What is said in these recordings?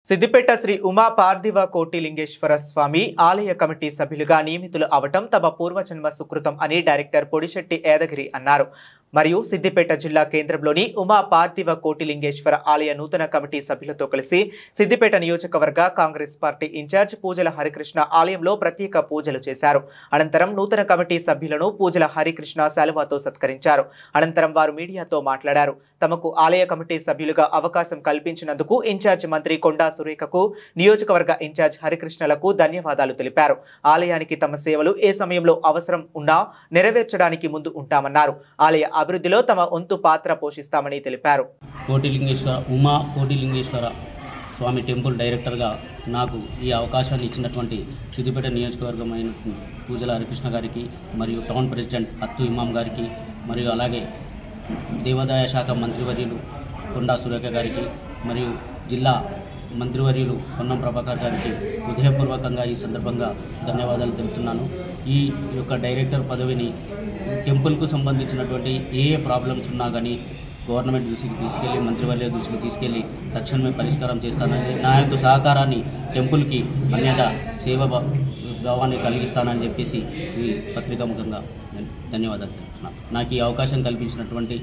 సిద్దిపేట శ్రీ ఉమా పార్థివ కోటిలింగేశ్వర స్వామి ఆలయ కమిటీ సభ్యులుగా నియమితులు అవటం తమ పూర్వజన్మ సుకృతం అని డైరెక్టర్ పొడిశెట్టి యాదగిరి అన్నారు. మరియు సిద్దిపేట జిల్లా కేంద్రంలోని ఉమా పార్థివ కోటిలింగేశ్వర ఆలయ నూతన కమిటీ సభ్యులతో కలిసి సిద్దిపేట నియోజకవర్గ కాంగ్రెస్ పార్టీ ఇన్ఛార్జ్ పూజల హరికృష్ణ ఆలయంలో ప్రత్యేక పూజలు చేశారు. అనంతరం నూతన కమిటీ సభ్యులను పూజల హరికృష్ణ శాలువాతో సత్కరించారు. అనంతరం వారు మీడియాతో మాట్లాడారు. తమకు ఆలయ కమిటీ సభ్యులుగా అవకాశం కల్పించినందుకు ఇన్ఛార్జ్ మంత్రి కొండా సురేఖకు, నియోజకవర్గ ఇన్ఛార్జ్ హరికృష్ణలకు ధన్యవాదాలు తెలిపారు. ఆలయానికి తమ సేవలు ఏ సమయంలో అవసరం ఉన్నా నెరవేర్చడానికి ముందు ఉంటామన్నారు. ఆలయ అభివృద్ధిలో తమ వంతు పాత్ర పోషిస్తామని తెలిపారు. ఉమా కోటిలింగేశ్వర స్వామి టెంపుల్ డైరెక్టర్గా నాకు ఈ అవకాశాన్ని ఇచ్చినటువంటి సిద్దిపేట నియోజకవర్గమైన పూజల హరికృష్ణ గారికి, మరియు టౌన్ ప్రెసిడెంట్ అత్తు ఇమాం గారికి, మరియు అలాగే దేవాదాయ శాఖ మంత్రివర్యులు కొండా సురేఖ గారికి, మరియు జిల్లా మంత్రివర్యులు పొన్నం ప్రభాకర్ గారికి హృదయపూర్వకంగా ఈ సందర్భంగా ధన్యవాదాలు తెలుపుతున్నాను. ఈ యొక్క డైరెక్టర్ పదవిని టెంపుల్కు సంబంధించినటువంటి ఏ ప్రాబ్లమ్స్ ఉన్నా కానీ గవర్నమెంట్ దృష్టికి తీసుకెళ్ళి, మంత్రివర్య దృష్టికి తీసుకెళ్ళి తక్షణమే పరిష్కారం చేస్తానని, నా యొక్క సహకారాన్ని టెంపుల్కి అన్యత సేవ భావాన్ని కలిగిస్తానని చెప్పేసి ఈ పత్రికాముఖంగా ధన్యవాదాలు తెలుపుతున్నాను. నాకు ఈ అవకాశం కల్పించినటువంటి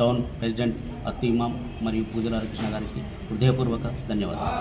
టౌన్ ప్రెసిడెంట్ అత్తు ఇమాం మరియు పూజల హరికృష్ణ గారికి హృదయపూర్వక ధన్యవాదాలు.